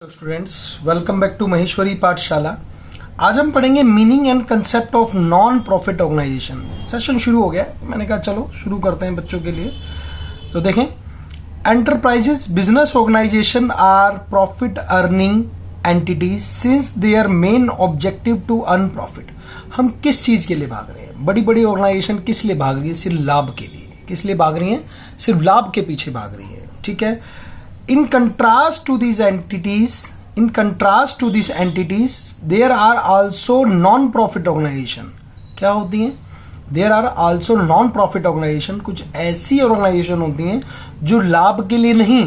Students, welcome back to Maheshwari Pathshala. आज हम पढ़ेंगे meaning and concept of non profit organization. Session शुरू हो गया, मैंने कहा चलो शुरू करते हैं बच्चों के लिए। तो देखें, enterprises business organization are profit earning entities since their main objective to earn profit. हम किस चीज के लिए भाग रहे हैं? बड़ी बड़ी ऑर्गेनाइजेशन किस लिए भाग रही है? सिर्फ लाभ के लिए। किस लिए भाग रही है? सिर्फ लाभ के पीछे भाग रही है। ठीक है। In contrast to these entities, there are also non-profit organization. क्या होती हैं? There are also non-profit organization. कुछ ऐसी ऑर्गेनाइजेशन होती हैं जो लाभ के लिए नहीं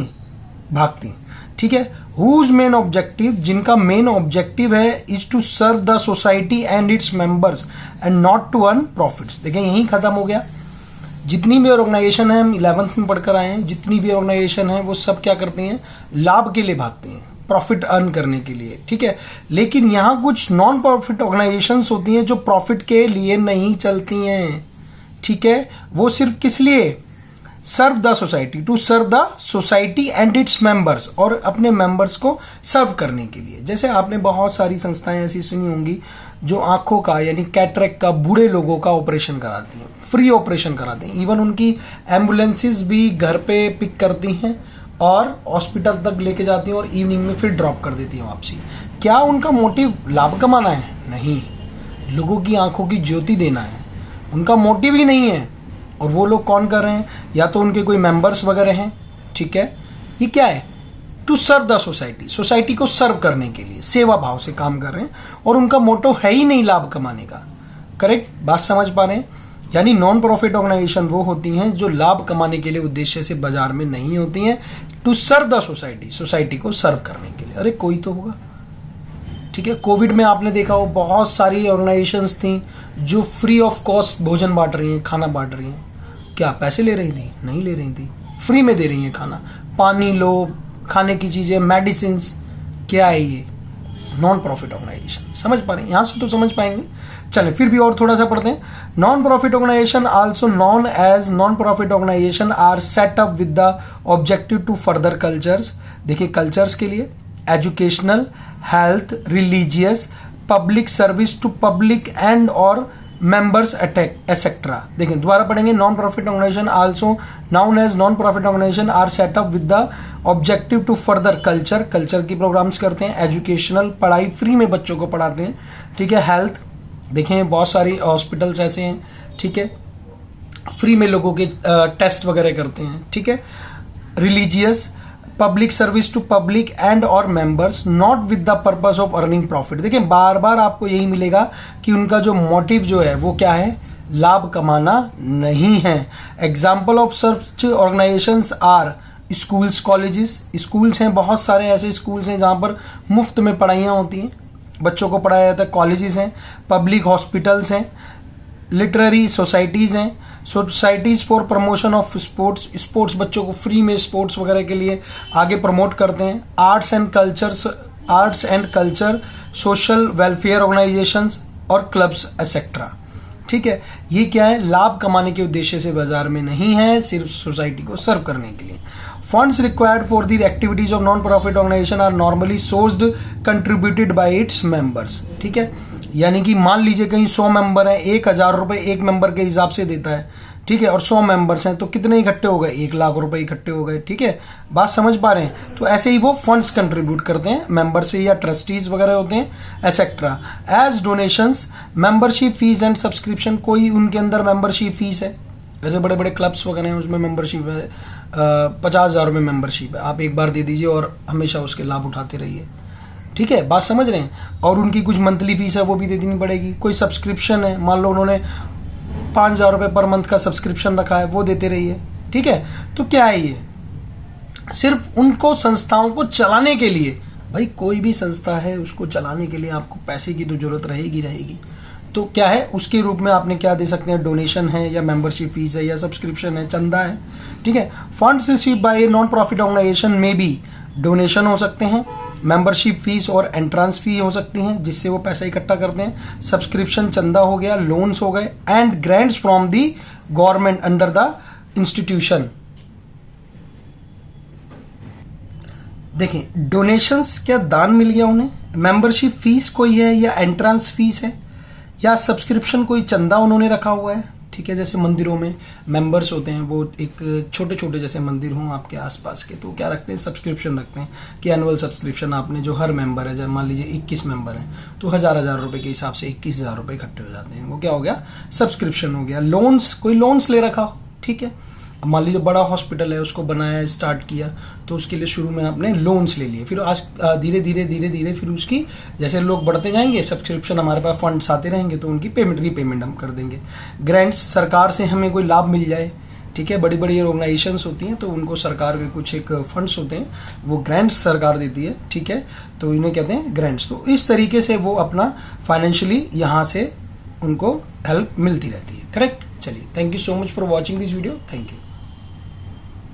भागती। ठीक है। Whose main objective, जिनका मेन ऑब्जेक्टिव है is to serve the society and its members and not to earn profits. देखें, यही खत्म हो गया। जितनी भी ऑर्गेनाइजेशन है, हम 11th में पढ़कर आए हैं, जितनी भी ऑर्गेनाइजेशन है वो सब क्या करती हैं? लाभ के लिए भागती हैं, प्रॉफिट अर्न करने के लिए। ठीक है। लेकिन यहाँ कुछ नॉन प्रॉफिट ऑर्गेनाइजेशंस होती हैं जो प्रॉफिट के लिए नहीं चलती हैं। ठीक है। वो सिर्फ किस लिए? Serve the society, to serve the society and its members, और अपने मेंबर्स को सर्व करने के लिए। जैसे आपने बहुत सारी संस्थाएं ऐसी सुनी होंगी जो आंखों का यानी कैटरेक्ट का, बूढ़े लोगों का ऑपरेशन कराती हैं, फ्री ऑपरेशन कराती हैं। इवन उनकी एम्बुलेंसेस भी घर पे पिक करती हैं और हॉस्पिटल तक लेके जाती हैं और इवनिंग में फिर ड्रॉप कर देती हैं वापसी। क्या उनका मोटिव लाभ कमाना है? नहीं, लोगों की आंखों की ज्योति देना है। उनका मोटिव ही नहीं है। और वो लोग कौन कर रहे हैं? या तो उनके कोई मेंबर्स वगैरह हैं। ठीक है। ये क्या है? To serve the society, society को सर्व करने के लिए सेवा भाव से काम कर रहे हैं, और उनका मोटो है ही नहीं लाभ कमाने का। करेक्ट बात समझ पा रहे हैं? यानी नॉन प्रॉफिट ऑर्गेनाइजेशन वो होती हैं जो लाभ कमाने के लिए उद्देश्य से बाजार में नहीं होती हैं। To serve the society, society को सर्व करने के लिए। अरे कोई तो होगा। ठीक है। कोविड में आपने देखा हो, बहुत सारी ऑर्गेनाइजेशंस थी जो फ्री ऑफ कॉस्ट भोजन बांट रही हैं, खाना बांट रही हैं। क्या पैसे ले रही थी? नहीं ले रही थी, फ्री में दे रही हैं खाना, पानी लो, खाने की चीजें, मेडिसिन। क्या है ये? Non profit organization. समझ पा रहे हैं? यहां से तो समझ पाएंगे। चले फिर भी और थोड़ा सा पढ़ते हैं। Non profit organisation also known as non profit organisation are set up with the objective to further cultures. देखिए, कल्चर्स के लिए educational, health, religious, public service to public and और members etc. देखें, दोबारा पढ़ेंगे। Non profit organisation also known as non profit organisation are set up with the objective to further culture, culture की programmes करते हैं। Educational, पढ़ाई free में बच्चों को पढ़ाते हैं। ठीक है। हेल्थ, देखें बहुत सारी हॉस्पिटल्स ऐसे हैं। ठीक है, फ्री में लोगों के टेस्ट वगैरह करते हैं। ठीक है। Religious, public service to public and और members, not with the purpose of earning profit. देखिए, बार बार आपको यही मिलेगा कि उनका जो मोटिव जो है वो क्या है? लाभ कमाना नहीं है। Example of such organisations are schools, colleges. Schools हैं, बहुत सारे ऐसे स्कूल्स हैं जहां पर मुफ्त में पढ़ाइयाँ होती हैं, बच्चों को पढ़ाया जाता है। कॉलेजेस हैं, पब्लिक हॉस्पिटल्स हैं, लिटरेरी सोसाइटीज हैं, societies for promotion of sports, sports बच्चों को फ्री में स्पोर्ट्स वगैरह के लिए आगे प्रमोट करते हैं। Arts and culture, social welfare organisations और क्लब्स एक्सेट्रा। ठीक है। ये क्या है? लाभ कमाने के उद्देश्य से बाजार में नहीं है, सिर्फ सोसाइटी को सर्व करने के लिए। Funds required for the activities of non profit organisation are normally sourced contributed by its members. ठीक है। यानी कि मान लीजिए कहीं 100 मेंबर है, 1000 रुपए एक मेंबर के हिसाब से देता है। ठीक है। और 100 मेंबर्स हैं तो कितने इकट्ठे हो गए? 1 लाख रुपए इकट्ठे हो गए। ठीक है, बात समझ पा रहे हैं? तो ऐसे ही वो फंड्स कंट्रीब्यूट करते हैं मेंबर से, या ट्रस्टीज वगैरह होते हैं etcetera. As donations, membership fees and subscription. कोई उनके अंदर मेंबरशिप फीस है, जैसे बड़े बड़े क्लब्स वगैरह हैं उसमें मेंबरशिप है, 50,000 रुपये मेंबरशिप है, आप एक बार दे दीजिए और हमेशा उसके लाभ उठाते रहिए। ठीक है, बात समझ रहे हैं? और उनकी कुछ मंथली फीस है वो भी दे देनी पड़ेगी। कोई सब्सक्रिप्शन है, मान लो उन्होंने 5,000 रुपये पर मंथ का सब्सक्रिप्शन रखा है, वो देते रहिए। ठीक है। तो क्या है ये? सिर्फ उनको संस्थाओं को चलाने के लिए। भाई कोई भी संस्था है, उसको चलाने के लिए आपको पैसे की तो जरूरत रहेगी। तो क्या है? उसके रूप में आपने क्या दे सकते हैं? डोनेशन है, या मेंबरशिप फीस है, या सब्सक्रिप्शन है, चंदा है। ठीक है। Funds received by a non profit organisation में भी डोनेशन हो सकते हैं, मेंबरशिप फीस और एंट्रांस फी हो सकती हैं जिससे वो पैसा इकट्ठा करते हैं। सब्सक्रिप्शन चंदा हो गया, लोन्स हो गए, and grants from the government under the institution. देखें डोनेशंस क्या दान मिल गया उन्हें, मेंबरशिप फीस कोई है या एंट्रेंस फीस है या सब्सक्रिप्शन कोई चंदा उन्होंने रखा हुआ है, ठीक है। जैसे मंदिरों में मेंबर्स होते हैं, वो एक छोटे छोटे जैसे मंदिर हों आपके आसपास के, तो क्या रखते हैं, सब्सक्रिप्शन रखते हैं कि एनुअल सब्सक्रिप्शन आपने, जो हर मेंबर है, जब मान लीजिए 21 मेंबर हैं तो 1000 रुपए के हिसाब से 21,000 रुपए इकट्ठे हो जाते हैं, वो क्या हो गया, सब्सक्रिप्शन हो गया। लोन्स, कोई लोन्स ले रखा हो, ठीक है, मान लीजिए बड़ा हॉस्पिटल है, उसको बनाया, स्टार्ट किया, तो उसके लिए शुरू में आपने लोन्स ले लिए, फिर आज धीरे धीरे फिर उसकी जैसे लोग बढ़ते जाएंगे, सब्सक्रिप्शन हमारे पास फंड्स आते रहेंगे, तो उनकी पेमेंट रीपेमेंट हम कर देंगे। ग्रांट्स, सरकार से हमें कोई लाभ मिल जाए, ठीक है, बड़ी बड़ी ऑर्गेनाइजेशंस होती हैं तो उनको सरकार के कुछ एक फंड्स होते हैं, वो ग्रांट्स सरकार देती है, ठीक है, तो इन्हें कहते हैं ग्रांट्स। तो इस तरीके से वो अपना फाइनेंशियली यहाँ से उनको हेल्प मिलती रहती है, करेक्ट। चलिए, thank you so much for watching this video, thank you.